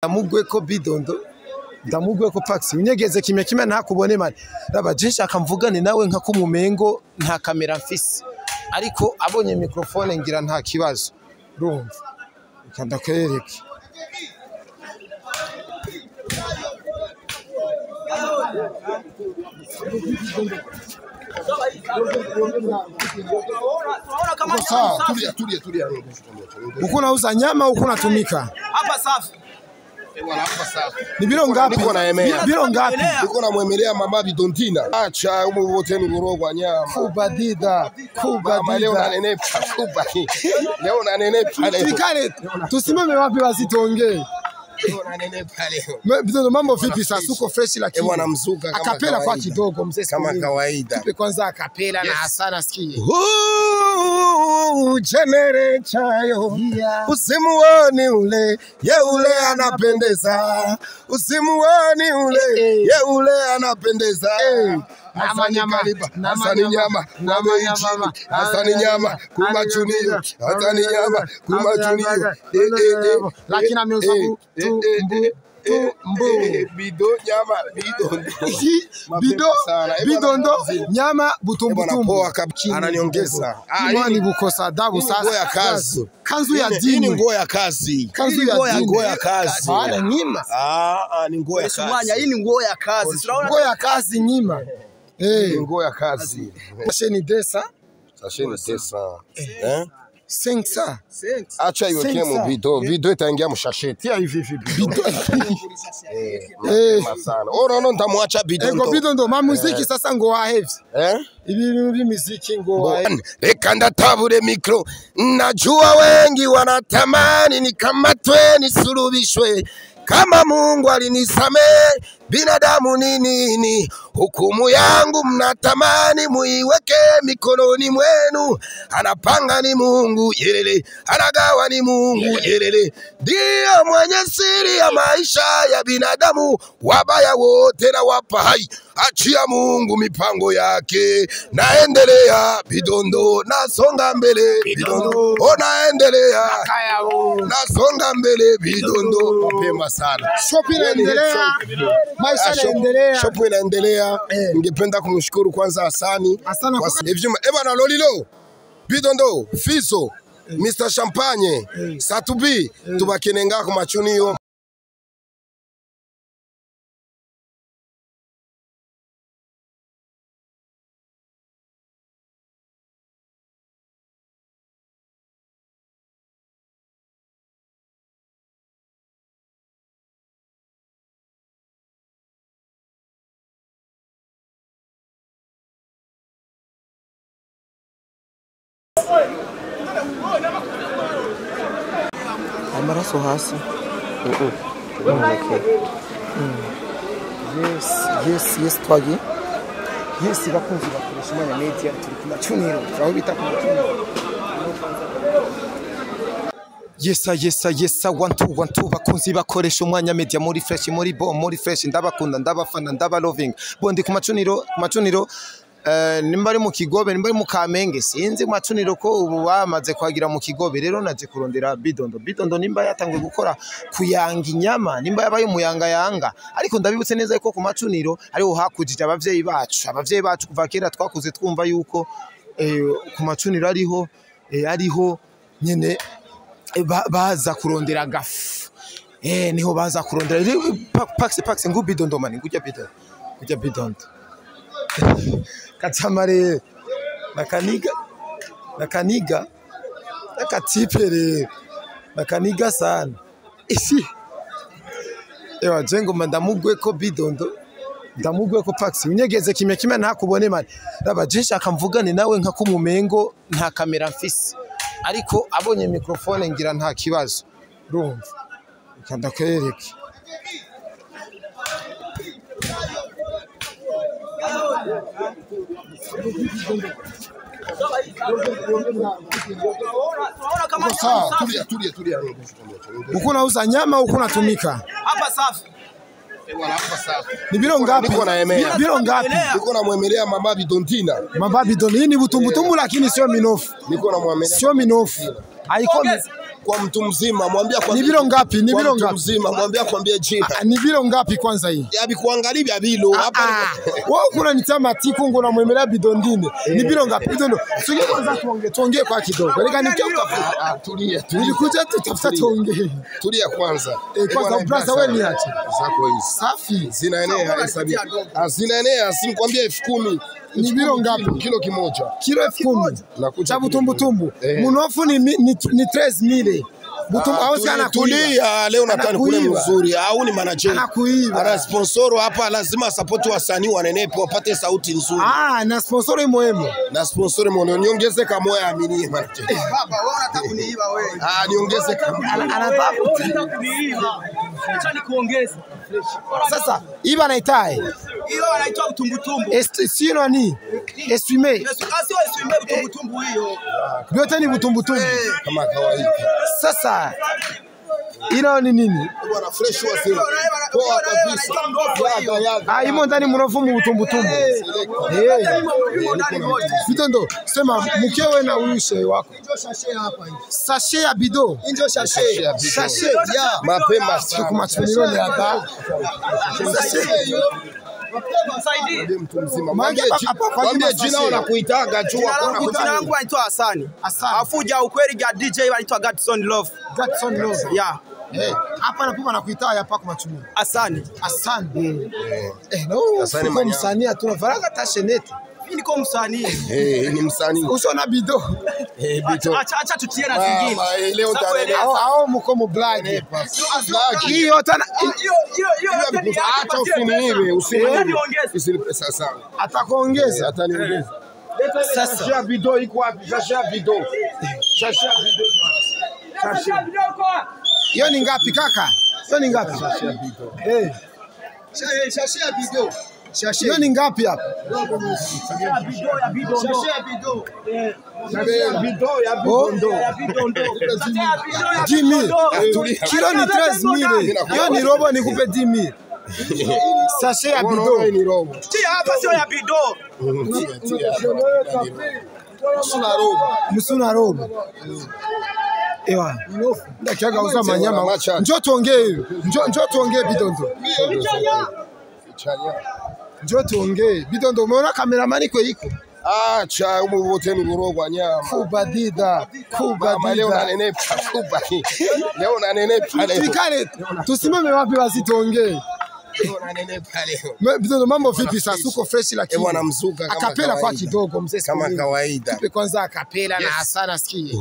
Ndamugwe ko Bidondo ndamugwe ko Pax unyegeze kimwe ntakubone mari raba jenshi akamvugane nawe nka kumumengo nta kamera mfise ariko abonye microphone ngira nta kibazo urumva kandakwereke Tulia. Uko nauza nyama uko natumika? Hapa safi. Hapa safi. Ni biro ngapi? Biro ngapi? Uko namwemelea mama Bidontina. Acha umuvote ni burogwa nyama. Kubadida. Leo unanenepa kuba. Leo unanenepa leo. Tufikane. Tusimame wapi wasitongee? Bidondo mambo vipi sasa uko fresh lakini bwana mzuka kama akapela kwa kidogo mzee kama kawaida. Tupe kwanza akapela na hasana sikie. Chenere chayo usimuoni ule ye ule anapendeza usimuoni ule ye ule anapendeza Asani nyama kumacuniro lakini ameuza Bidondo nyama butumbutumbu ananiongeza mwani bukosa adabu sasa kanzu ya dini nguo ya kazi bana nyima ni nguo ya kazi mwanya hii ni nguo ya kazi nguo ya kazi nyima nguo ya kazi sasheni desa Sensa. Acha iweke mu video itaingia mshasheti. Hivi video. Sana. Ora ndamwacha Bidondo. Bidondo mamuziki sasa ngo wa heavy. Ibi muziki ngo wa. Ekanda tabure micro. Najua wengi wanatamani nikamatwe nisulubishwe. Kama Mungu alinisamehe binadamu nini hukumu yangu mnatamani muiweke mikononi mwenu anapanga ni Mungu yelele anagawa ni Mungu yelele ndio mwenye siri ya maisha ya binadamu wabaya wote na wapa hai achia Mungu mipango yake naendelea Bidondo nasonga mbele Bidondo naendelea nasonga mbele Bidondo mapema sana shopping inaendelea maisha yanaendelea shopping inaendelea ningependa kumshukuru kwanza Hasani kwa hivyo bwana Lolilo Bidondo Fiso Mr Champagne Satubi tubakenenga ku macuniro amaraso hasi yes twagi yes bakunzi bakoresha umwanya media turi ku macuniro aho bita ku macuniro yes 1 bakunzi bakoresha umwanya media muri fresh muri fresh ndabakunda ndabafana ndaba loving bondi ku macuniro nimba ari mu Kigobe nimba ari mu Kamenge sinzi macuniro ko ubu bamaze kwagira mu Kigobe rero naje kurondera Bidondo nimba yatangwe gukora kuyanga inyama nimba yabaye umuyanga yanga ariko ndabibutse neza yuko ku macuniro ariho hakujije abavyeyi bacu kuva kera twakuze twumva yuko ku macuniro ariho nyene baza kurondera gafu niho baza kurondera Pax ngo Bidondo mani ngujya Bidondo katamare nakaniga nakatipere nakaniga sana isi ewa jengo ndamugwe ko Bidondo ndamugwe ko Pax unyegeze kimwe ntakubone mari raba jenshi akamvugane nawe nka kumumengo nta kamera mfise ariko abonye microphone ngira nta kibazo urumva kandakwereke Tulia. Uko nauza nyama uko natumika? Hapa safi. Hapa safi. Ni biro ngapi? Biro ngapi? Uko namwemelea mama Bidontina. Mama Bidondo ni butumbutumbu lakini sio minofu. Niko namwemelea. Sio minofu. Haiko kwa mtu mzima, mwambie kwa ni biro ngapi? Ni biro ngapi? Mzima, mwambie kwambie jina. Ni biro ngapi kwanza hii? Yabi kuangalia bilo hapa. Wewe kuna nitama tiku ngo na mwemera bidondine. Ni biro ngapi? Bidondo. Sio kwanza tuongee kwa kidogo. Leka nitafuta. Tulia. Nilikuja tutafuta tuongee. Tulia kwanza. Kwanza brother wewe ni acha. Zako hizi. Safi. Zinaenea hesabia. Zinaenea simkwambia 10,000. Ni biro ngapi? Kilo kimoja. Kilo 10,000. Cha butumbutumbu. Munofu ni 13,000. Butumbu hausi anakulia leo nataka kule mzuri au ni manager. Anakuiba. Ana sponsor hapa lazima support wasanii wanenepe wapate sauti nzuri. Na sponsor ni muhimu. Na sponsor muhimu niongeze kama moyo amini manager. Baba wewe unataka kuniiba wewe. Niongeze kama. Anataka kuniiba. Acha nikuongeze. Sasa hivi anaitae. Hiyo anaitwa utumbutumbu. Sio nani? Eswime. Sio eswime utumbutumbu hiyo. Yote ni utumbutumbu. Kama kawaida. Sasa ilo ni nini? Bwana fresh wasio. Poa kabisa. Imo ndani mrofu mu utumbutumbu. Bidondo, sema mkewe na uishe wako. Sashe ya bido. Ndio sashe. Sashe ya mapema sana. Kumacuniro ni hapa. Mtu mzima. Mwambie jina unakuitaga jua. Jina langu anaitwa Hasani. Afuja ukweli ya DJ anaitwa Godson Love. Godson Love. Yeah. Hapa napo anakuita hapa Kumacuniro. Hasani. Hasani. No, Hasani msanii tunavaraga tashenete. Mimi niko msanii. Ni msanii. Usona bido. Bido. Acha tutie na zingine. Leo tarehe. Hao mko mu black. Hiyo tena acha usiniibe, usinipe sasa. Atakuongeza. Ataniongeza. Sasa bido iko wapi? Sasa bido. Sasa bido. Sasa bido kwa. Hiyo ni ngapi kaka? Hiyo ni ngapi? Sasa bido. Sasa bido. Hiyo ni ngapi hapa? Bidondo. Kilo ni 13,000. Hiyo ni robo nikupe 10,000. Sashe ya bido. Tia hapa sio ya bido. Musuna robo. Ewa. Ndakiaga uza manyama. Njoo tuongee. Njoo tuongee Bidondo. Njoo tuongee. Bidondo umeona kameramani kwa iko? Acha umu wote ni burogwa nyama. Kubadida. Leo nanenepa kuba. Leo nanenepa leo. Tukale. Tusimame wapi basi tuongee? Leo nanenepa leo. Bidondo mambo vipi sasa? Uko fresh lakini. Bwana mzuka kama akapela kwa kidogo mzee kama kawaida. Tupe kwanza akapela na Hasana sikie.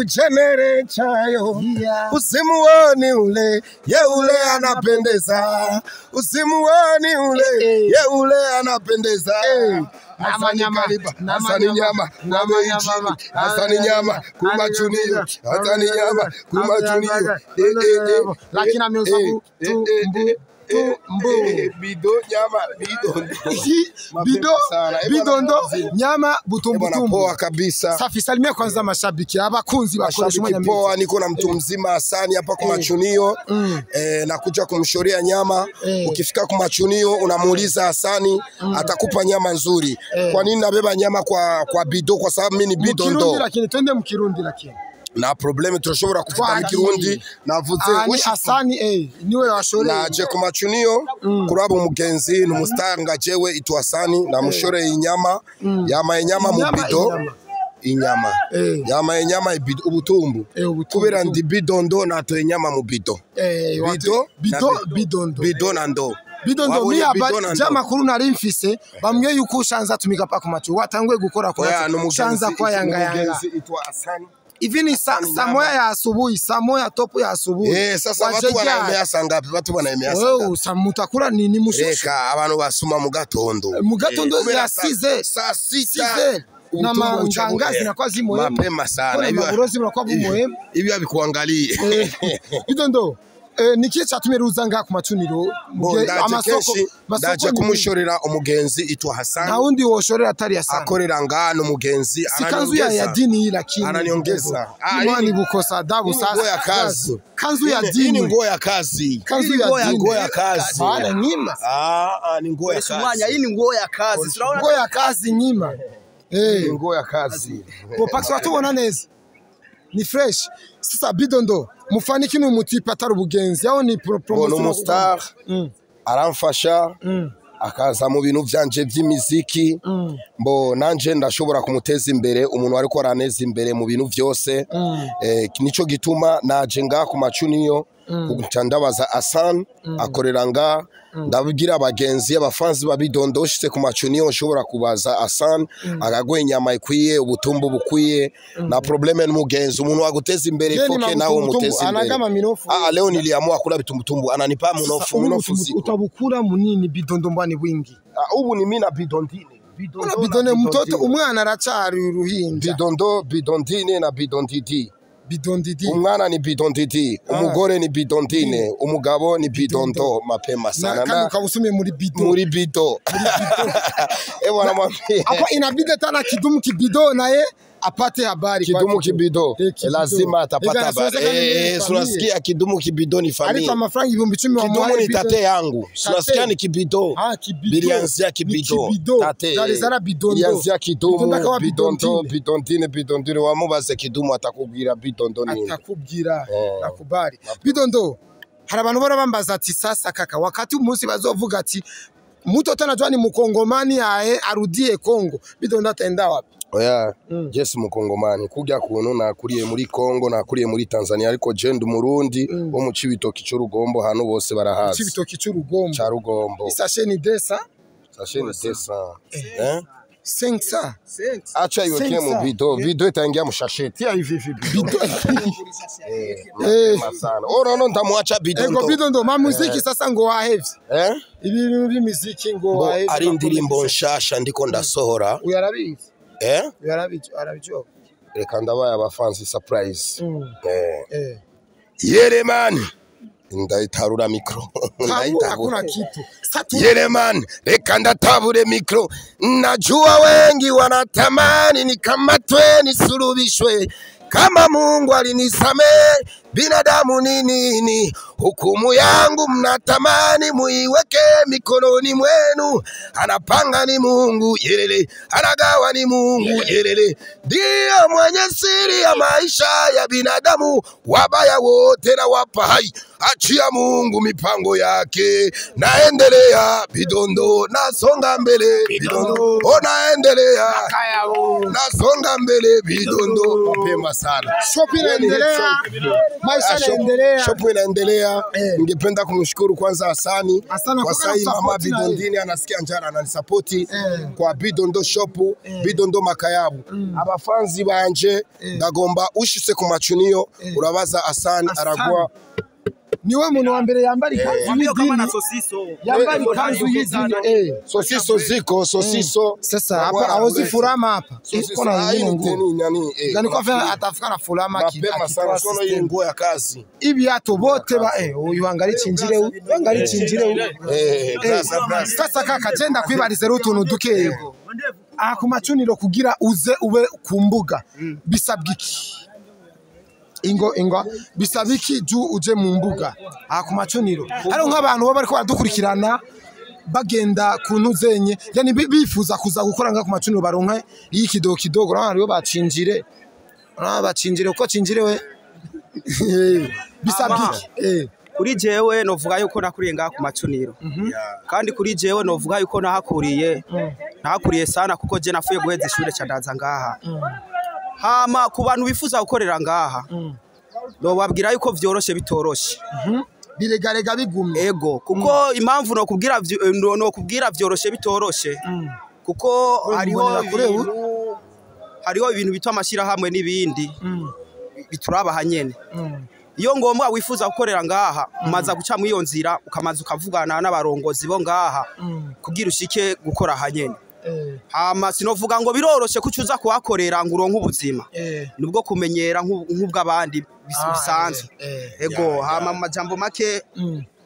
Chenere chayo. Usimuone ule, ye ule anapendeza. Usimuone ule, ye ule anapendeza. Hasani nyama, na benshi, Hasani nyama, kumacuniro, Hasani nyama, kumacuniro. Lakini ameuza Bido nyama, bidondo nyama butumbutumbu. Poa kabisa. Safi, salimia kwanza mashabiki abakunzi bakoresha mwanya mimi. Poa, niko na mtu mzima Hasani hapa Kumacuniro. Nakuja kumshoria nyama. Ukifika Kumacuniro unamuuliza Hasani atakupa nyama nzuri. Kwa nini nabeba nyama kwa bido? Kwa sababu mimi ni bidondo. Mkirundi lakini twende mkirundi lakini. Na probleme turashobora kuvuga Kirundi navuze Hasani niwe washore naje Kumacuniro kuraba umugenzi n'umustar jewe itwa Hasani na mushore inyama inyama mu bido inyama yama inyama ubutumbu kubera ndi bidondo nato inyama mu bido bido na ndo Bidondo mi aba jama kuru nari mfise bamwe yuko ushanza tumika pa Kumacuniro watangwe gukora kwa ushanza kwa yanga itwa Hasani. Hivi ni saa moja ya asubuhi, saa moja topu ya asubuhi. Sasa watu wanaemea saa ngapi? Watu wanaemea saa ngapi? Wewe mutakura nini mushushu? Reka abantu basuma mu gatondo. Mu gatondo ya 6 saa 6 na mangangazi na kwa zimu mapema sana. Hivi maburozi mnakuwa muhimu. Hivi abikuangalie. Bidondo nikiye cyatumeruza nga Kumacuniro amasoko ndaje kumushorera umugenzi itwa Hasani. Na undi woshorera atari Hasani. Akorera ngano umugenzi kanzu ya dini lakini ananiongeza. Ni bukosa adabu sasa ya kazi. Kanzu ya dini. Ni nguo ya kazi. Kanzu ya dini. Nguo ya kazi. Bana nyima. Ni nguo ya kazi. Hii ni nguo ya kazi. Tunaona nguo ya kazi nyima. Nguo ya kazi. Popax watu wana neza. ni fresh sasa Bidondo mufaniki ni umutipe atari ubugenzi yaho ni promotion no star aramfasha akaza mu bintu byanje by'imiziki mbo nanje ndashobora kumuteza imbere umuntu ariko araneza imbere mu bintu byose nico gituma naje nga ku macuniro kugandabaza Asan akorera nga ndabwira abagenzi abafanzi ba Bidondo ushitse ku macuniro nshobora kubaza Asan agagwe inyama ikwiye ubutumbu bukwiye na probleme n'umugenzi umuntu waguteza imbere foke nawe umuteza imbere leo niliamua kula bitumbutumbu ananipa munofu ziko utabukura munini Bidondo mbani wingi ubu ni mina Bidondine Bidondo mtoto umwana aracari uruhinja Bidondine na Bidondidi Bidondidi umwana ni Bidondidi umugore ni Bidondine umugabo ni Bidondo mapema sana na kabusume muri bido ewa na mwambie hapa inabidi tena kidumu kibido naye apate habari kidumu kibido lazima atapata habari tunasikia kidumu kibido ni familia alipa mafrangi 10,000 wa kidumu ni tate yangu tunasikia ni kibido bilianzia kibido tate Darizara Bidondo bilianzia kidumu Bidondine wamubaze kidumu atakubwira Bidondo nini atakubwira nakubari Bidondo hari abantu bora bambaza ati sasa kaka wakati umunsi bazovuga ati muto tanajua ni mukongomani ae arudie Kongo Bidondo atenda wapi oya Jesse mukongomani kujya kuntu nakuriye muri Kongo nakuriye muri Tanzania ariko je ndi Murundi wo mu Cibitoki cy'urugombo hano bose barahazi Cibitoki cy'urugombo cyarugombo isasheni desa 500 acha iweke mu bido itangia mushasheti ya hivi bido masana orono ndamwacha Bidondo Bidondo ma muziki sasa ngo wahevye ibintu by'imiziki ngo wahevye ari indirimbo nshasha ndiko ndasohora uyarabizi arabijo reka ndabaye abafansi surprise Yeremani ndaitarura mikro hakuna kitu Yeremani reka ndatabure mikro najua wengi wanatamani nikamatwe nisulubishwe kama Mungu alinisamehe binadamu ni nini hukumu yangu mnatamani muiweke mikononi mwenu anapanga ni Mungu yelele anagawa ni Mungu yelele ndio mwenye siri ya maisha ya binadamu wabaya wote na wapa hai achia Mungu mipango yake naendelea Bidondo nasonga mbele Bidondo naendelea nasonga mbele Bidondo mapema sana shopping inaendelea maisha yanaendelea shopping inaendelea ningependa kumshukuru kwanza Asani kwa sababu mama Bidondini anasikia njara ananisupport kwa Bidondo shop Bidondo makayabu abafanzi banje ndagomba ushitse ku macuniro urabaza Asani aragwa niwe muntu wa mbere yambari kanzu kama na sosiso yambari kanzu y'idini sosiso ziko sosiso sasa hapa hawezi furama hapa iko na nini yani kwa vile atafika na furama mapema sana sono hii nguo ya kazi ibi ato bote ba uyu angali cinjire sasa kaka jenda kwibarize rutuntu dukeyo ku macuniro kugira uze ube kumbuga bisabwiki ingo bisabiki ju uje mu mbuga ku macuniro ari nk'abantu baba ariko baradukurikirana bagenda kuntuzenye yani bifuza kuza gukora nga ku macuniro baronka yikidogo rero bacinjire uko cinjire we bisabiki kuri jewe novuga yuko nakuriye nga ku macuniro kandi kuri jewe novuga yuko nahakuriye sana kuko je nafuye guheza ishure candaza ngaha hama ku bantu bifuza gukorera ngaha no babwira yuko vyoroshe bitoroshe biregarega bigumye ego kuko impamvu no kubwira vyoroshe bitoroshe kuko hariho ibintu bitwa amashira hamwe n'ibindi bituraba hanyene iyo ngombwa wifuza gukorera ngaha umaza guca mu iyo nzira ukamaza ukavugana n'abarongozi bo ngaha kugira ushike gukora hanyene hama sinovuga ngo biroroshe kucuza kuhakorera ngo uronke ubuzima nubwo kumenyera nk'ubw'abandi bisanzwe ego hama majambo make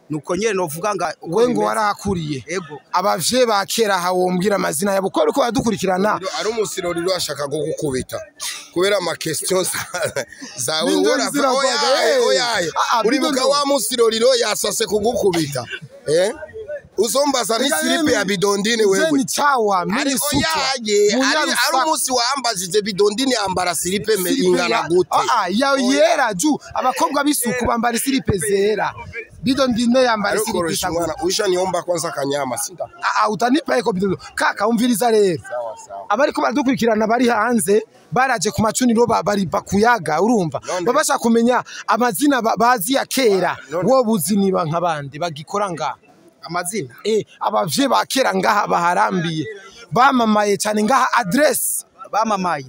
nuko nyene novuga nga we ngo warakuriye abavye bakera hawombwira amazina yabo ko ariko badukurikirana ari umusiroriro ashaka gukubita kubera ama questions zawe oya uri muka wa musiroriro yasase kugukubita uzombaza ni silipe ya Bidondine wewe Zeni chawa mimi ari umunsi wambajije Bidondine ambara silipe ingana gute ya yera ju abakobwa bisuku bambara silipe zera Bidondine yambara silipe mwana usha niomba kwanza kanyama sinda utanipa eko Bidondo kaka umviriza rero abariko baradukurikirana bari hanze baraje ku macuniro bari bakuyaga urumva babasha kumenya amazina bazi ya kera wo buziniba nk'abandi bagikora ngaha amazina abavye ba kera ngaha baharambiye bamamaye cyane ngaha address bamamaye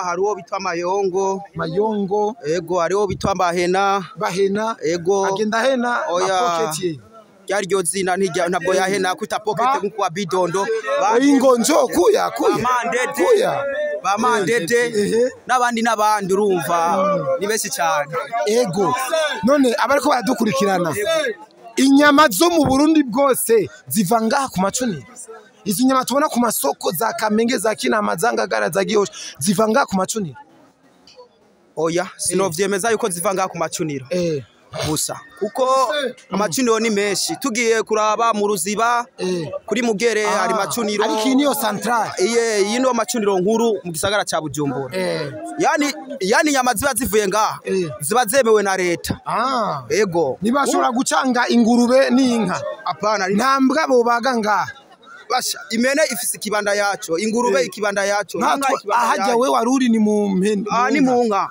hariho bitwa mayongo ego hariho bitwa bahena ego agenda hena pocket yaryo zina ntabwo yahena kwita pocket nkuko wa Bidondo ingonjo kuya bamandede n'abandi urumva ni benshi cyane ego none abariko baradukurikirana inyama zo mu Burundi bwose ziva ngaha ku macuniro izi nyama tubona ku masoko za Kamenge za Kinama zangagara za Gihosha ziva ngaha ku macuniro oya sinovyemeza yuko ziva ngaha ku macuniro gusa kuko amacuniro ni menshi tugiye kuraba mu Ruziba kuri Mugere hari macuniro ariko niyo central yino macuniro nkuru mu gisagara ca Bujumbura yani nyama ziba zivuye ngaha ziba zemewe na leta ego nibashobora gucanga ingurube n'inka apana ntambwa bo baga ngaha basha imene ifise ikibanda yaco ingurube ikibanda yaco ahajya we waruri ni mu mpene ni mu nka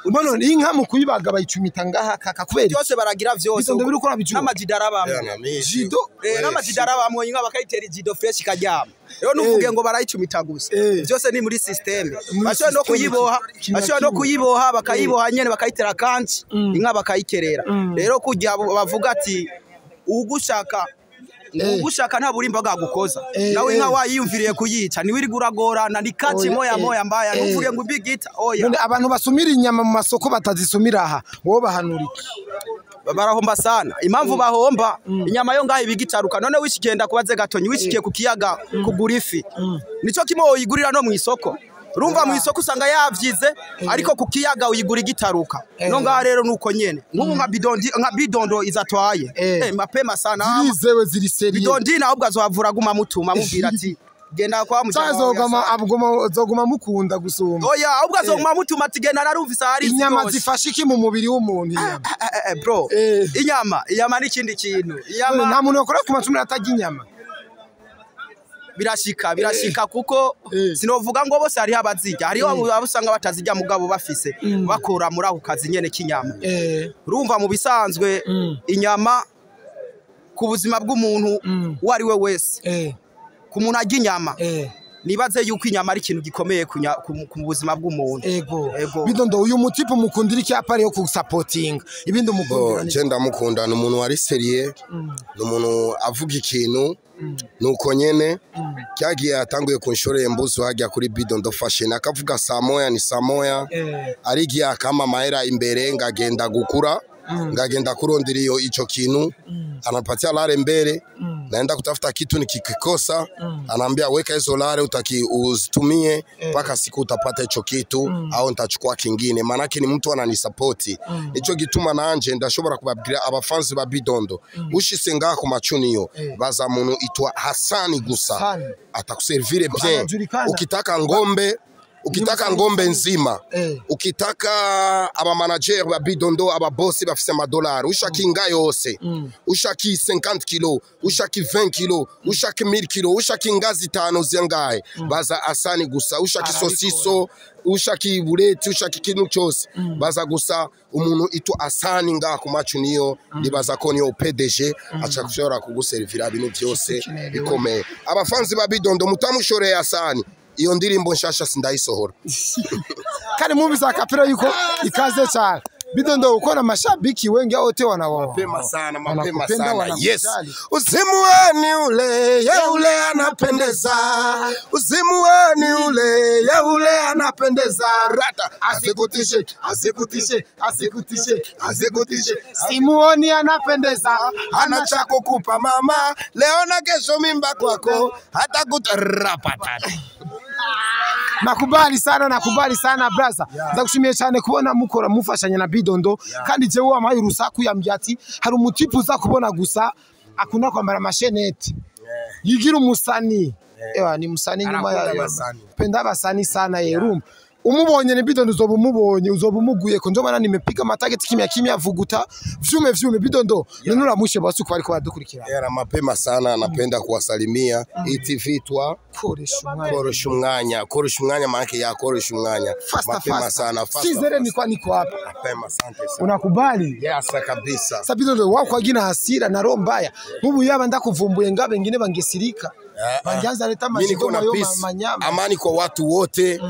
Ubono inka mu kuyibaga bayicumita ngaha kaka kubera byose baragira vyose n'amajidara bamwe jido n'amajidara bamwe inka bakayitera jido fresh karyama rero nuvuge ngo barayicumita gusa byose ni muri system bashobora no kuyiboha bakayiboha nyene bakayitera kanci inka bakayikerera rero kujya bavuga ati ugushaka nta burimba bwagukoza nawe inka wayiyumviriye kuyica niwe iri guragorana ni kaci moya mbaya nuvuge ngo ubigita oya abantu basumira inyama mu masoko batazisumira aha wowe bahanurike barahomba sana impamvu bahomba inyama yo ngaho ibigitaruka none wishikenda kubaze gatonyi wishikiye ku kiyaga kugura ifi nico kimwe uyigurira no mu isoko urumva mu isoko usanga yavyize ariko ku kiyaga uyigura igitaruka no ngaho rero nuko nyene nk'ubu nka Bidondo izatwaye mapema sana zizewe ziri serie Bidondina ahubwo azohavura guma mutuma mubwira ati genda kwa zoguma mukunda gusumba oya ahubwo azoguma mutuma ati genda narumvisa hari inyama zifasha iki mu mubiri w'umuntu bro inyama ni ikindi kintu nta muntu yakora ku macuniro atajya inyama birashika kuko sinovuga ngo bose hari abazijya hariho abusanga batazijya mugabo bafise bakora muri ako kazi nyene k'inyama urumva mu bisanzwe inyama ku buzima bw'umuntu wari we wese ku muntu ajya inyama nibaze yuko inyama ari ikintu gikomeye ku buzima bw'umuntu ego Bidondo uyu mutipe mukundira iki apari yo ku supporting ibindi umukundira je ndamukunda ni umuntu wari serieux ni umuntu avuga ikintu nuko nyene cyagiye atanguye kunshoreye mbuzo hajya kuri Bidondo fashion akavuga samoya ni samoya ari giye akama mahera imbere ngagenda gukura ngagenda kurondira ico kintu anapatia lare mbele naenda kutafuta kitu nikikosa anaambia weka hizo lare uzitumie mpaka siku utapata hicho kitu au nitachukua kingine manake ni mtu ananisupport ico gituma nanje ndashobora kubabwira abafanzi ba Bidondo ushise ngaha ku macuniro baza muntu itwa Hasani gusa atakuservire bien ukitaka ngombe nzima ukitaka aba manager ba Bidondo aba boss bafise amadolari ushaka inga yose ushaka 50 kilo ushaka 20 kilo ushaka 1000 kilo ushaka ingazi 5 zengaye baza Hasani gusa ushaka sosiso ushaka ibureti ushaka ikintu cyose baza gusa umuntu itu Hasani ngaha ku macuniro nibaza ko niyo PDG acha kushora kuguservira ibintu byose bikomeye abafanzi ba Bidondo mutamushoreye Hasani iyo ndirimbo nshasha sindayisohora kandi mumvisa kapera yuko ikaze cyane Bidondo ukona mashabiki wengi wote wanaona mapema sana yes usimuani ule ya ule anapendeza usimuani ule ya ule anapendeza rata asikutishe simuoni anapendeza ana chako kupa mama leo na kesho mimba kwako hata kutarapata nakubali sana brother ndagushimiye cyane kubona mukora mufashanya na Bidondo kandi jewe wamaye urusaku yambyati hari umutipu uza kubona gusa akunda kwambara mashenete yigira umusani ni musani nyuma ya penda abasani sana yerumba umubonye ni Bidondo uzoba umuguye ko njomana nimepiga amatageti kimya vuguta vyume Bidondo nunura mushe basuko bariko badukurikira era mapema sana napenda kuwasalimia TV twa koresha umwanya maana ya koresha umwanya mapema sana sizere niko hapa mapema asante sana unakubali yes kabisa sasa Bidondo wako agina hasira na roho mbaya mubu yaba ndakuvumbuye ngabe ngine bangesirika bangianza leta majigo na manyama amani kwa watu wote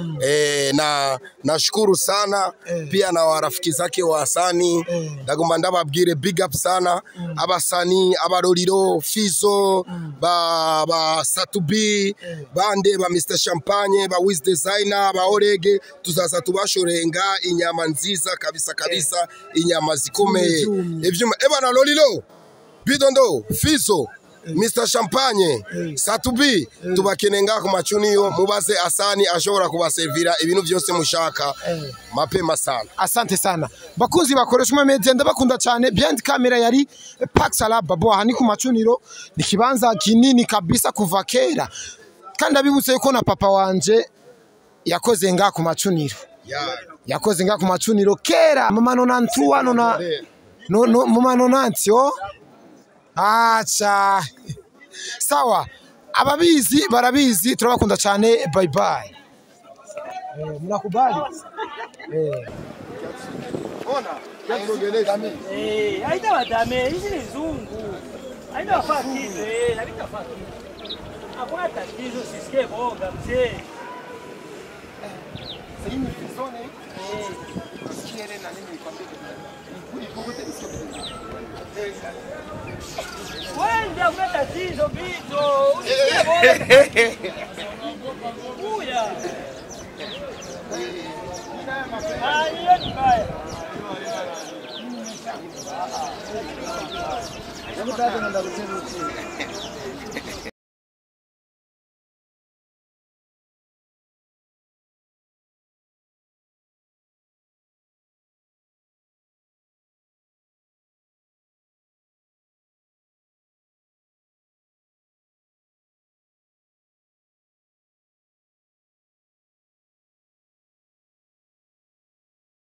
na nashukuru sana pia na warafiki zake wa Hasani ndagomba ndababwire big up sana abasani abaroriro Fizo ba Satubi bande ba Mr Champagne ba Wiz Designer ba Orege tuzaza tubashorenga inyama nziza kabisa inyama zikomeye evyuma na Lolilo Bidondo Fizo Mr Champagne Satubi tubakenenga kumacuniro mubaze Hasani ashobora kubaservira ibintu byose mushaka mapema sana asante sana bakunzi bakoresha media ndabakunda cyane behind camera yari Pax Alaba bo hani kumacuniro ni kibanza kinini kabisa kuva kera kandi abibutse yuko na papa wanje yakoze nga kumacuniro yakoze nga kumacuniro kera mama nonantu ano na no mama nonantio acha sawa ababizi barabizi turabakunda cyane bye bye mnakubali ona yakugeleza haina madame hizi ni zungu haina fatilo haina fatilo hakuna tatizo sisikie boga mzee sasa ni fizone sikiere na nini nikwambie Wenda una tatizo bizo. Uya. Hiyo ni mbaya.